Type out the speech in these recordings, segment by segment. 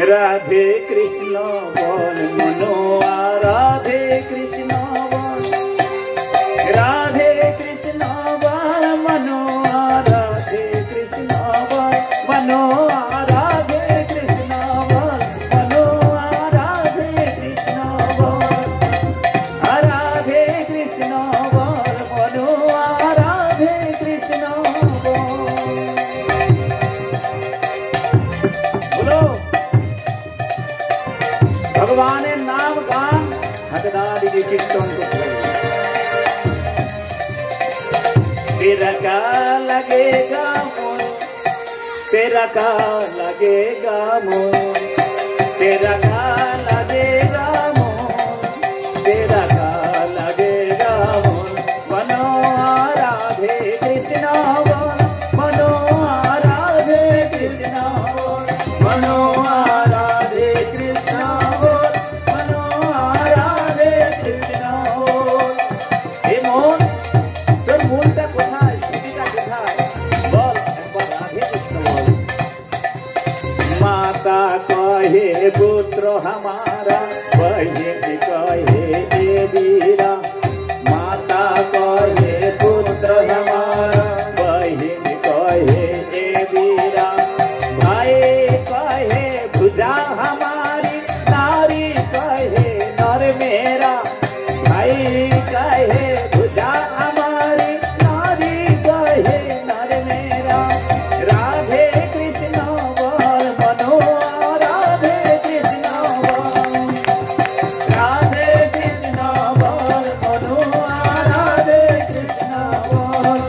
राधे कृष्ण बोल मनोआ राधे कृष्ण बोल राधे कृष्ण बोल मनोआ राधे कृष्ण बोल मनोआ राधे कृष्ण बोल मनोआ राधे कृष्ण बोल राधे कृष्ण बोल मनोआ राधे कृष्ण बोल। बोलो भगवान नाम गान हकदारी की कीर्तन को तेरा का लगेगा मोर तेरा का लगेगा मोर तेरा का लगेगा मोर तेरा का लगेगा मोर मनोआ राधे कृष्ण बोल मनोआ राधे कृष्ण बोल मनोआ राधे कृष्ण बोल मनोआ राधे कृष्ण बोल। हे मोहन তোর মনটা কোথায় স্মৃতিটা কোথায় বল একবার রাধে কৃষ্ণ বল। माता कहे पुत्र हमारा बहन कहे ए वीरा माता कहे पुत्र हमारा बहन कहे ए वीरा भाई कहे भुजा हमारी नारी कहे नर मेरा भाई कहे भुजा हमारी नारी कहे नर मेरा राधे कृष्ण बोल मनोआ राधे कृष्ण बोल राधे कृष्ण बोल मनोआ राधे कृष्ण बोल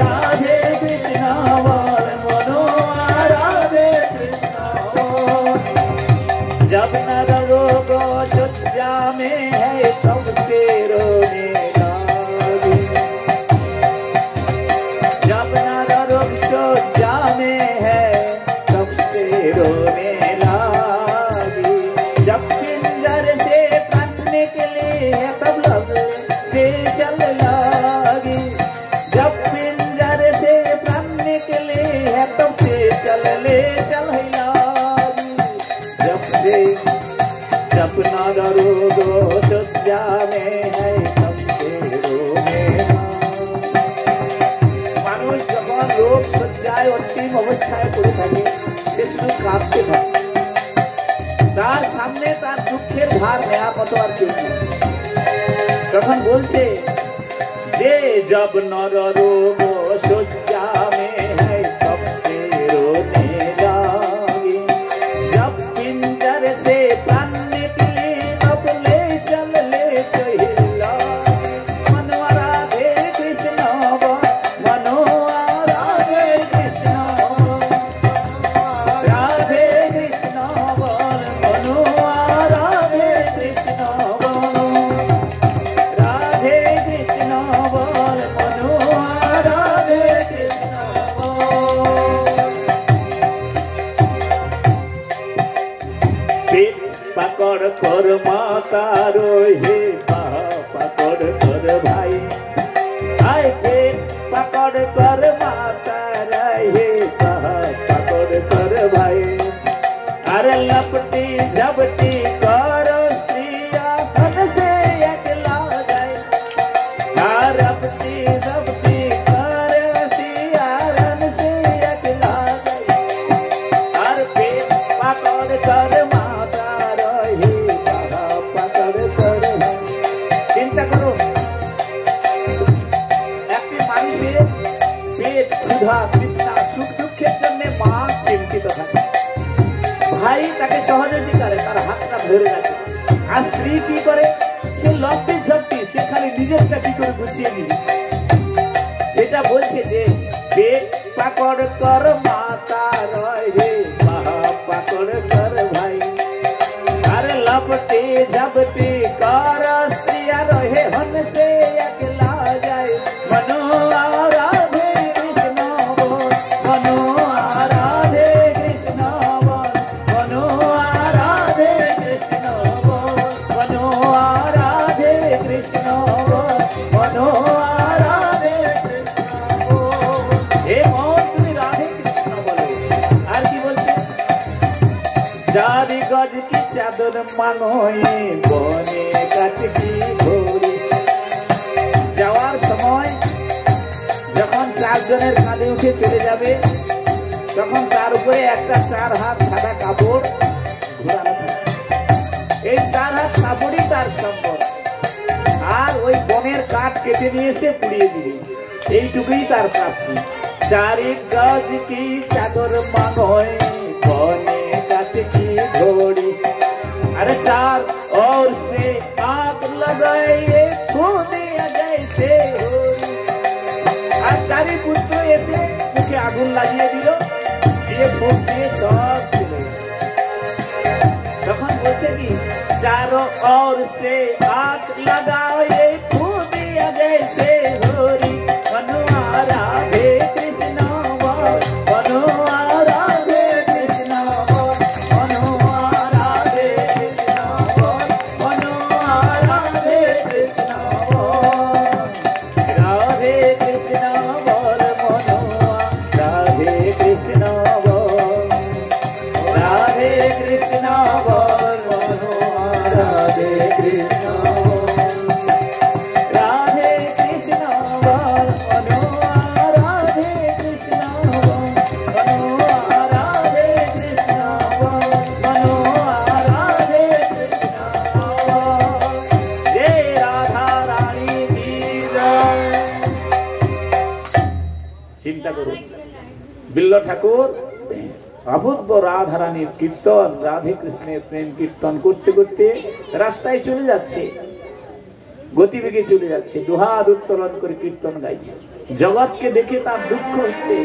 राधे कृष्ण बोल मनोआ राधे कृष्ण बोल। जब नर रोग शज्या में है तब से रोने लागी जब नर रोग शज्या में है तब से रोने लागी जब पिंजर से प्राण निकले है तब लगते चल लागी जब पिंजर से प्राण निकले है तब से चल लागी जब नर रोग शज्या में है तब से रोने মানুষ যখন রোগ শয্যায় অন্তিম অবস্থায় পড়ে থাকে সে শুধু কাঁদতে থাকে তার সামনে তার দুঃখের ভার নেওয়া কত আর কেউ নেই। তখন বলছে যে जब नर रोग शज्या में है तब से रोने लागे जब पिंजर से प्राण निकले तब ले चल मनोआ राधे कृष्ण बोल मनोआ राधे कृष्ण बोल राधे कृष्ण बोल मनोआ राधे कृष्ण बोल राधे कृष्ण बोल मनोआ राधे कृष्ण बोल। पेट पकड़ कर माता रोहे पकड़ कर भाई आय पेट पकड़ कर माता रहे पकड़ कर भाई अरे लपटी झपटी कर स्त्रिया धन से अकेला जाए लपटी झपटी कर स्त्रिया धन से अकेला जाए हर पेट पकड़ कर माता रहे पकड़ कर भाई। चिंता करो একটি মানুষের পেট ক্ষুধা তৃষ্ণা সুখ দুঃখের জন্য মা চিন্তিত থাকে ভাই তাকে সহযোগিতা করে তার হাতটা ধরে রাখে আর স্ত্রী কি করে সে লপটি ঝপটি সে খালি নিজেরটা কি করে গুছিয়ে নিবে সেটা বলছে যে পেট পাকড় কর মাতা রহে পাকড় কর ভাই अरे लपटी झपटी कर स्त्रिया रहे हन से अकेला जाए मनोआ राधे कृष्ण बोल मनोआ राधे कृष्ण बोल मनोआ राधे कृष्ण बोल मनोआ राधे कृष्ण बोल मनोआ राधे कृष्ण बोल। हे मोहन तुम्हें राधे कृष्ण बोलो আর কি বলছে মানয়ে বনে কাঠ কি ঘড়ি। যাওয়ার সময় যখন 4 জনের কাঁধে উঠে চলে যাবে তখন তার উপরে একটা 4 হাত সাদা কাপড় ঘোরানো থাকে। এই 4 হাত কাপড়ই তার সম্পদ। আর ওই বনের কাঠ কেটে নিয়ে এসে পুড়িয়ে দিবে, এইটুকুই তার প্রাপ্তি। 4 গজ কি চাদর মানয় বনে কাঠ কি ঘড়ি। अरे 4 और से आग लगाए खुदे जैसे होरी। আর 4 পুত্র এসে মুখে আগুন লাগিয়ে দিল, দিয়ে ফুক দিয়ে সব চলে। তখন বলছে কি 4 और से आग लगाए खुदे जैसे होरी। मनुआ राधे कृष्ण बोल, मनुआ राधे कृष्ण बोल, मनुआ राधे कृष्ण बोल, मनुआ राधे कृष्ण बोल। राधे कृष्ण बोल मनुआ राधे कृष्ण बोल, राधे कृष्ण बोल मनुआ राधे कृष्ण बोल, राधे कृष्ण बोल मनुआ राधे कृष्ण बोल, मनुआ राधे कृष्ण बोल, मनुआ राधे कृष्ण बोल। जय राधा रानी की जय। চিন্তা করুন, বিল্ল ঠাকুর অভূত রাধা রানীর কীর্তন, রাধে কৃষ্ণের প্রেম কীর্তন করতে করতে রাস্তায় চলে যাচ্ছে, গতিবেগে চলে যাচ্ছে, দুহাত উত্তোলন করে কীর্তন গাইছে। জগৎকে দেখে তার দুঃখ হচ্ছে।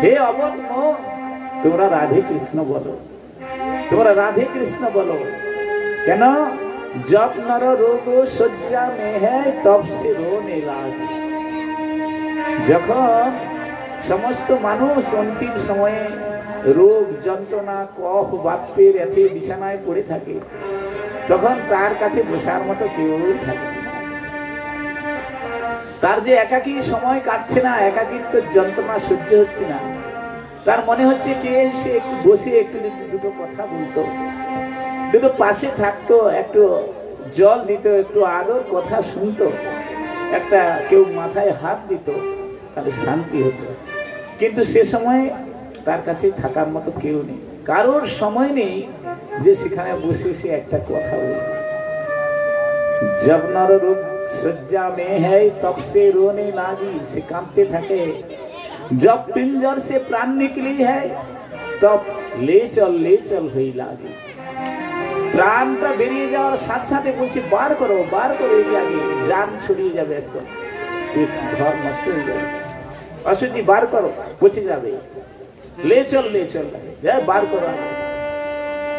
হে অবধ মন, তোমরা রাধে কৃষ্ণ বলো, তোমরা রাধে কৃষ্ণ বলো। কেন? জব নর রোগ শয্যা মে হ্যায় তব সে রোনে লাগে। যখন সমস্ত মানুষ অন্তিম সময়ে রোগ যন্ত্রণা কফ বাতের এতে বিছানায় পড়ে থাকে, তখন তার কাছে বসার মতো কেউ থাকে না। তার যে একাকী সময় কাটছে না, একাকিত্ব যন্ত্রণা সহ্য হচ্ছে না, তার মনে হচ্ছে কে সে একটু বসে একটু দুটো কথা বলতো, দুটো পাশে থাকতো, একটু জল দিত, একটু আদর কথা শুনতো, একটা কেউ মাথায় হাত দিত, তাহলে শান্তি হতো। কিন্তু সে সময় তার কাছে থাকার মতো কেউ নেই, কারোর সময় নেই যে সেখানে বসে সে একটা কথা বলবে। জব নর রূপ শয্যা মে হ্যায় তব সে রোনে লাগি, সে কাঁদতে থাকে। जब पिंजर से प्राण निकली है तब ले चल হই লাগে। প্রাণটা বেরিয়ে যাওয়ার সাথে সাথে বলছি বার করো এই আগে, জান ছড়িয়ে যাবে, একদম ঘর নষ্ট হয়ে যাবে। অসুচি বার করো, পচে যাবে। লে চল লাগে, বার করো আগে।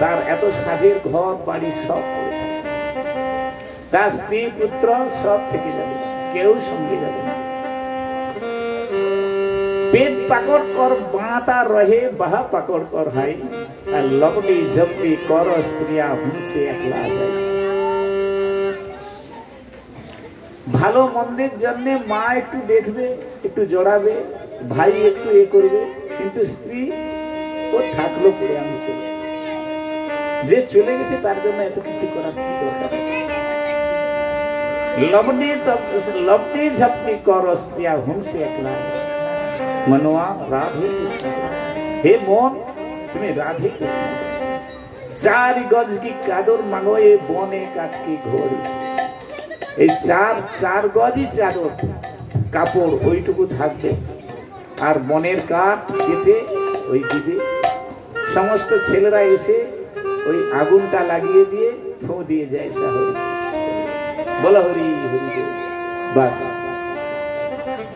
তার এত সাজের ঘর বাড়ি সব পড়ে থাকে, তার স্ত্রী পুত্র সব থেকে যাবে, কেউ সঙ্গে যাবে না। पेट पकड़ कर बाता रहे बह पकड़ कर हाई, लवली जबली कर स्त्रिया हुनसे একলা যায়। ভালো মন্দের জন্য মা একটু দেখবে, একটু জড়াবে, ভাই একটু এ করবে, কিন্তু স্ত্রী ও থাকলো পড়ে আমি চলে, যে চলে গেছে তার জন্য এত কিছু করার কি দরকার? लवली झपली कर स्त्रिया हुनसे একলা যায়। मनुआ राधे कृष्ण, हे मन तुम्हें राधे कृष्ण। 4 गज की चादर मांगो ये बने काट की घोड़ी। এই 4 গজই চাদর কাপড় ওইটুকু থাকবে, আর বনের কাঠ কেটে ওই দিবে। সমস্ত ছেলেরা এসে ওই আগুনটা লাগিয়ে দিয়ে ফু দিয়ে যায়। সাহরি বলো হরি হরি, বাস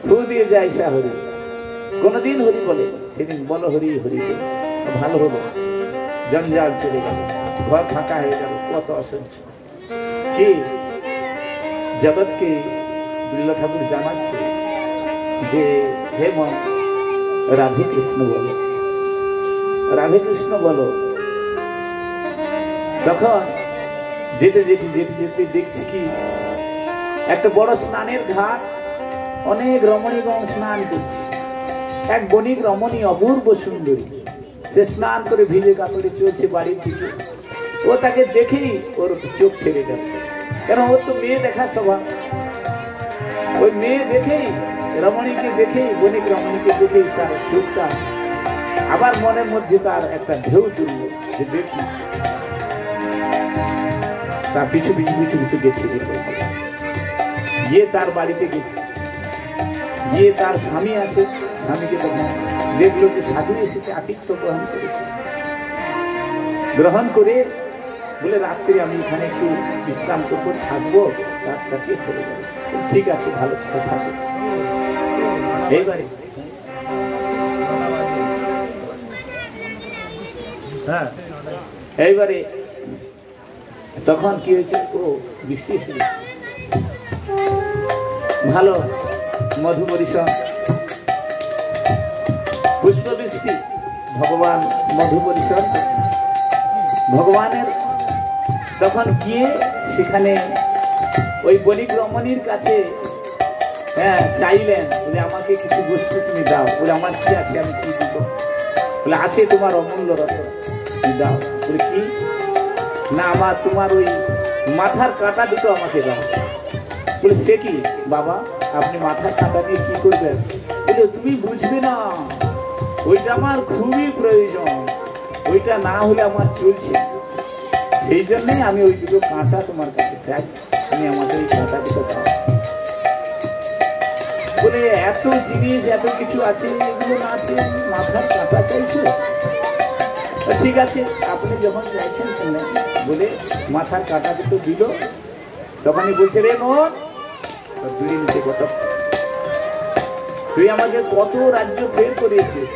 ফু দিয়ে যায় সাহরি। কোনদিন হরি বলে, সেদিন বলো হরি হরি বলে, ভালো হলো, জঞ্জাল চলে গেল, ঘর ফাঁকা হয়ে গেল। কত অসহ্য! কি জগৎকে বিল্ল ঠাকুর জানাচ্ছে যে হে মন, রাধে কৃষ্ণ বলো, রাধে কৃষ্ণ বলো। তখন যেতে যেতে যেতে যেতে দেখছি কি একটা বড় স্নানের ঘাট, অনেক রমণীগণ স্নান করছে। এক বণিক রমণী অপূর্ব সুন্দরী, সে স্নান করে ভিজে কাপড়ে চলছে বাড়ির দিকে। ও তাকে দেখেই ওর চোখ ফেলে গেল, কেন ওর তো মেয়ে দেখা স্বভাব। ওই মেয়ে দেখেই, রমণীকে দেখেই, বণিক রমণীকে দেখেই তার চোখটা আবার মনের মধ্যে তার একটা ঢেউ তুলল যে দেখি, তার পিছু পিছু পিছু পিছু গেছে, গিয়ে তার বাড়িতে গেছে, গিয়ে তার স্বামী আছে, স্বামীকে তখন দেখলো যে সাধু এসেছে, আতিথ্য গ্রহণ করেছে। গ্রহণ করে বলে রাত্রে আমি এখানে একটু বিশ্রাম করবো, থাকবো, রাস্তাকে চলে যাবো। ঠিক আছে, ভালো থাকো। এইবারে হ্যাঁ, এইবারে তখন কি হয়েছে, ও বৃষ্টি এসে ভালো মধু বরিশন, পুষ্প বৃষ্টি, ভগবান মধু বরিশন ভগবানের। তখন গিয়ে সেখানে ওই বণিক রমণীর কাছে চাইলেন, বলে আমাকে কিছু বস্তু তুমি দাও। বলে আমার কি আছে, আমি কি দিব? বলে আছে তোমার অমূল্য রত্ন, তুমি দাও। বলে কি? না, আমার তোমার ওই মাথার কাঁটা দুটো আমাকে দাও। বলে সে কি বাবা, আপনি মাথার কাঁটা দিয়ে কি করবেন? বলে তুমি বুঝবে না, ওইটা আমার খুবই প্রয়োজন, ওইটা না হলে আমার চলছে, সেই জন্যই আমি ওই দুটো কাঁটা তোমার কাছে চাই, তুমি আমাকে ওই কাঁটা দুটো দাও। বলে এত জিনিস, এত কিছু আছে, এগুলো না আছে, মাথার কাঁটা চাইছো? ঠিক আছে, আপনি যখন চাইছেন কেন? বলে মাথার কাঁটা দুটো দিল। তখনই বলছে, রে মন, দুই নিচে কথা, তুই আমাকে কত রাজ্য ফের করেছিস,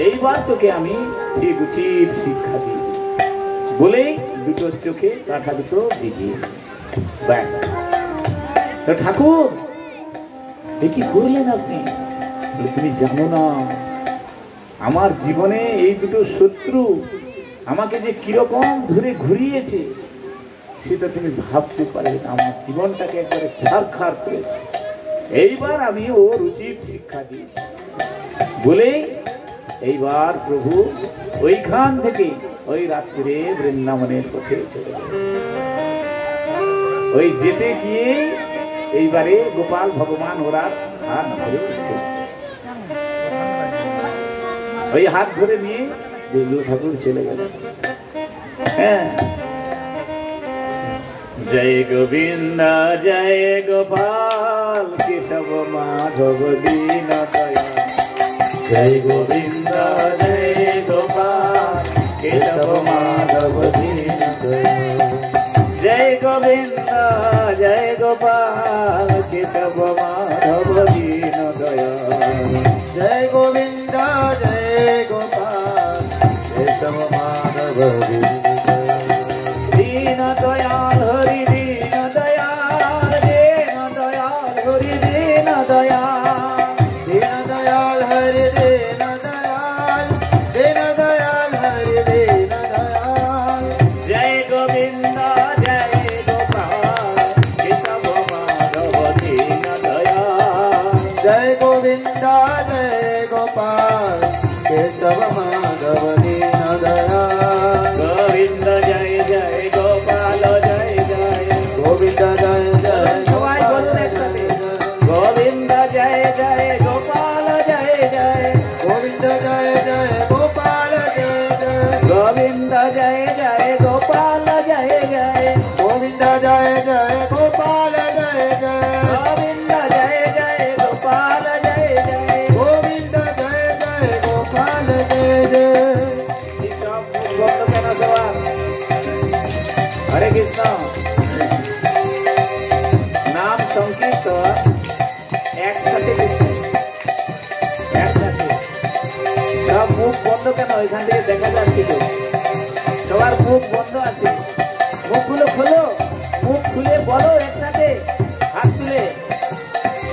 এইবার তোকে আমি ঠিক উচিত শিক্ষা দিই। বলেই দুটো চোখে কাঁটা দুটো দিয়ে ব্যাস। ঠাকুর, এ কি করলেন আপনি? তুমি জানো না আমার জীবনে এই দুটো শত্রু আমাকে যে কিরকম ধরে ঘুরিয়েছে, সেটা তুমি ভাবতে পারবে না। আমার জীবনটাকে একবারে ছারখার করেছে, এইবার আমি ওর উচিত শিক্ষা দিয়েছি। বলে এইবার প্রভু ওইখান থেকে ওই রাত্রে বৃন্দাবনের পথে চলে গেল। ওই যেতে গিয়ে এইবারে গোপাল ভগবান ওরা হাত ধরে, ওই হাত ধরে নিয়ে বিন্দু ঠাকুর চলে গেল। হ্যাঁ, জয় গোবিন্দ জয় গোপাল কেশব মাধব দীন দয়াল। জয় গোবিন্দ জয় গোপাল কেশব মাধব দীন দয়াল। জয় গোবিন্দ জয় গোপাল কেশব মাধব দীন দয়াল। জয় গোবিন্দ জয় গোপাল কেশব মাধব দীন দয়াল। হরি দীন দয়াল, দীন দয়াল, হরি দীন দয়াল, দীন দয়াল, হরি দীন দয়াল, দীন দয়াল, হরি দীন দয়াল। জয় গোবিন্দ জয় গোপাল কেশব মাধব দীন দয়াল। জয় গোবিন্দ জয় গোপাল কেশব মাধব দীন দয়াল। গোবিন্দ জয় জয় গোপাল জয় জয়, গোবিন্দ জয় জয়, সবাই বলুন একসাথে, গোবিন্দ জয় জয় গোপাল জয় জয়, গোবিন্দ জয় জয় গোপাল জয় জয়, গোবিন্দ জয় জয় গোপাল জয় জয়, গোবিন্দ জয় জয় গোপাল জয় জয়, গোবিন্দ জয় জয় গোপাল জয় জয়, গোবিন্দ জয় জয় গোপাল জয় জয়। হরে কৃষ্ণ নাম সংকীর্তন একসাথে, একসাথে সব মুখ বন্ধ কেন? এখান থেকে দেখা যাচ্ছে তো, সবার মুখ বন্ধ আছে, মুখগুলো খোলো, মুখ খুলে বলো একসাথে, হাত তুলে,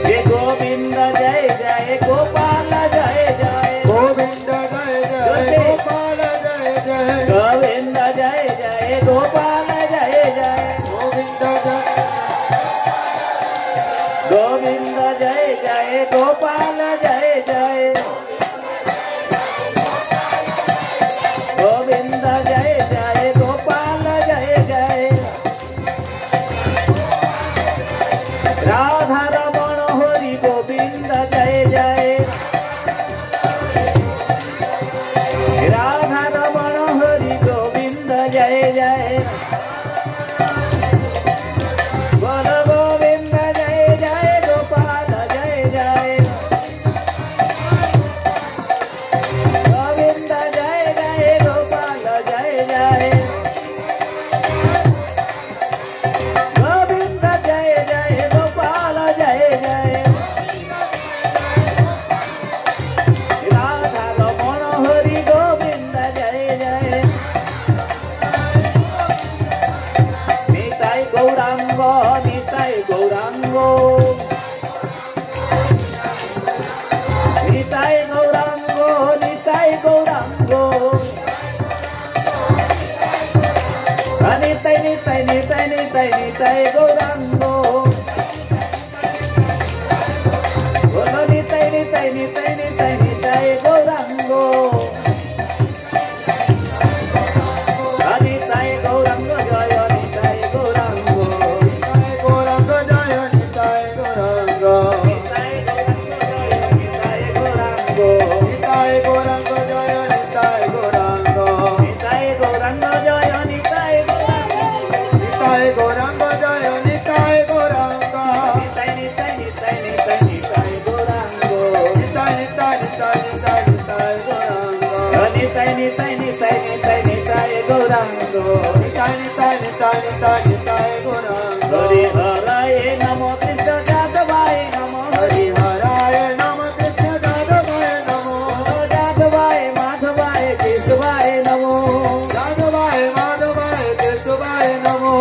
যে গোবিন্দ জয় জয় গোপাল জয় জয়, গোবিন্দ জয় জয় গোপাল জয় জয়, গোবিন্দ জয় জয় গোপাল জয় জয়, গোবিন্দ জয়, গোবিন্দ জয় জয় গোপাল জয় জয়, গোবিন্দ জয় জয় গোপাল জয় নিতাই গৌরাঙ্গ নিতাই গৌরাঙ্গ নিতাই গৌরাঙ্গ নিতাই নিতাই নিতাই নিতাই নিতাই গৌরাঙ্গ নিতাই নিতাই নিতাই নিতাই নিতাই গৌরাঙ্গ নিতাই গৌরাঙ্গ জয় নিতাই গৌরাঙ্গ নিতাই গৌরাঙ্গ জয় নিতাই গৌরাঙ্গ নিতাই গৌরাঙ্গ নিতাই গৌরাঙ্গ জয় নিতাই গৌরাঙ্গ নিতাই গৌরাঙ্গ জয় নিতাই গৌরাঙ্গ নিতাই গৌরাঙ্গ জয় নিতাই গৌরাঙ্গ নিতাই নিতাই নিতাই নিতাই নিতাই গৌরাঙ্গ নিতাই নিতাই নিতাই নিতাই নিতাই গৌরাঙ্গ নিতাই নিতাই নিতাই নিতাই নিতাই গৌরাঙ্গ নিতাই নিতাই নিতাই নিতাই নিতাই গৌরাঙ্গ হরি হরায় নমো কৃষ্ণ যাদবায় নমো হরি হরায় নমো কৃষ্ণ যাদবায় নমো যাদবায় মাধবায় কেশবায় নমো যাদবায় মাধবায় কেশবায় নমো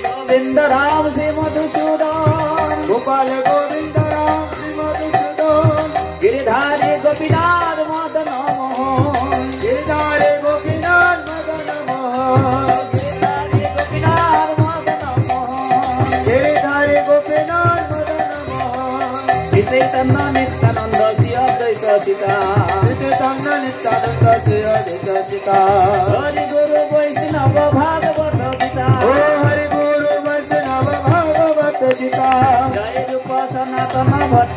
গোবিন্দ রাম শ্রী মধুসূদন গোপাল গোবিন্দ রাম শ্রী মধুসূদন गिरिधारी गोपीनाथ मदन मोहन गिरिधारी गोपीनाथ मदन मोहन गिरिधारी गोपीनाथ मदन मोहन गिरिधारी गोपीनाथ मदन मोहन चैतन्य नित्यानंद श्री अद्वैत सीता चैतन्य नित्यानंद श्री अद्वैत सीता हरि गुरु वैष्णव भागवत गीता ओ हरि गुरु वैष्णव भागवत गीता जय रूप सनातन भट्ट।